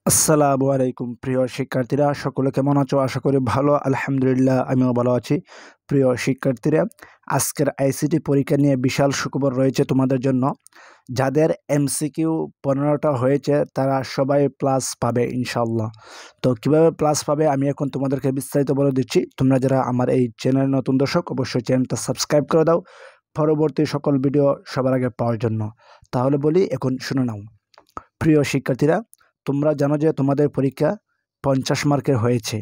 আসসালামু আলাইকুম প্রিয় শিক্ষার্থীরা, সকলে কেমন আছো? আশা করি ভালো। আলহামদুলিল্লাহ, আমিও ভালো আছি। প্রিয় শিক্ষার্থীরা, আজকের আইসিটি পরীক্ষা নিয়ে বিশাল সুখবর রয়েছে তোমাদের জন্য। যাদের এমসিকিউ 15টা হয়েছে তারা সবাই প্লাস পাবে ইনশাল্লাহ। তো কিভাবে প্লাস পাবে আমি এখন তোমাদেরকে বিস্তারিত বলে দিচ্ছি। তোমরা যারা আমার এই চ্যানেল নতুন দর্শক, অবশ্যই চ্যানেলটা সাবস্ক্রাইব করে দাও পরবর্তী সকল ভিডিও সবার আগে পাওয়ার জন্য। তাহলে বলি, এখন শুনে নাও। প্রিয় শিক্ষার্থীরা, তোমরা জানো যে তোমাদের পরীক্ষা 50 মার্কের হয়েছে।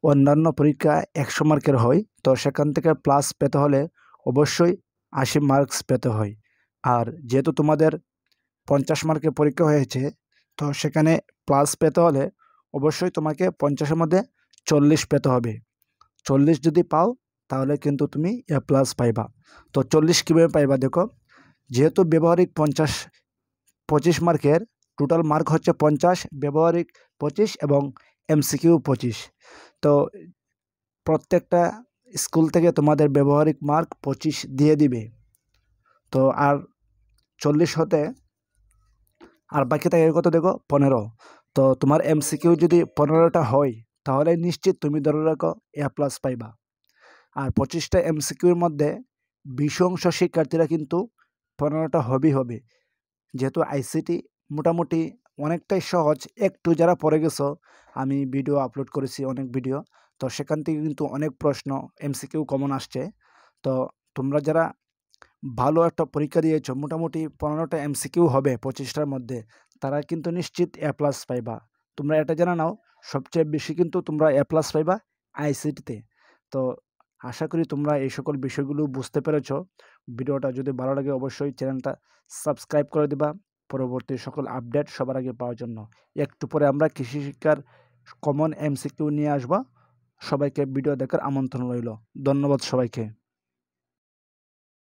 অন্যান্য পরীক্ষা 100 মার্কের হয়। তো সেখান থেকে প্লাস পেতে হলে অবশ্যই 80 মার্কস পেতে হয়। আর যেহেতু তোমাদের 50 মার্কের পরীক্ষা হয়েছে, তো সেখানে প্লাস পেতে হলে অবশ্যই তোমাকে 50-এর মধ্যে 40 পেতে হবে। 40 যদি পাও তাহলে কিন্তু তুমি এ প্লাস পাইবা। তো 40 কীভাবে পাইবা দেখো। যেহেতু ব্যবহারিক 25 মার্কের, টোটাল মার্ক হচ্ছে 50, ব্যবহারিক 25 এবং এমসিকিউ 25। তো প্রত্যেকটা স্কুল থেকে তোমাদের ব্যবহারিক মার্ক 25 দিয়ে দিবে। তো আর 40 হতে আর বাকি থাকে কত দেখো, 15। তো তোমার এমসিকিউ যদি 15টা হয় তাহলে নিশ্চিত তুমি ধরে রাখো এ প্লাস পাইবা। আর 25টা এমসিকিউর মধ্যে 20 শিক্ষার্থীরা কিন্তু 15টা হবেই হবে। যেহেতু আইসিটি মোটামুটি অনেকটাই সহজ, একটু যারা পড়ে গেছো, আমি ভিডিও আপলোড করেছি অনেক ভিডিও, তো সেখান থেকে কিন্তু অনেক প্রশ্ন এমসিকিউ কমন আসছে। তো তোমরা যারা ভালো একটা পরীক্ষা দিয়েছো, মোটামুটি 15টা এমসিকিউ হবে 25টার মধ্যে, তারা কিন্তু নিশ্চিত এ প্লাস পাইবা। তোমরা এটা জানা নাও, সবচেয়ে বেশি কিন্তু তোমরা এ প্লাস পাইবা আইসিটিতে। তো আশা করি তোমরা এই সকল বিষয়গুলো বুঝতে পেরেছো। ভিডিওটা যদি ভালো লাগে অবশ্যই চ্যানেলটা সাবস্ক্রাইব করে দিবা পরবর্তী সকল আপডেট সবার আগে পাওয়ার জন্য। একটু পরে আমরা কৃষি শিক্ষার কমন এমসিকিউ নিয়ে আসবো। সবাইকে ভিডিও দেখার আমন্ত্রণ রইল। ধন্যবাদ সবাইকে।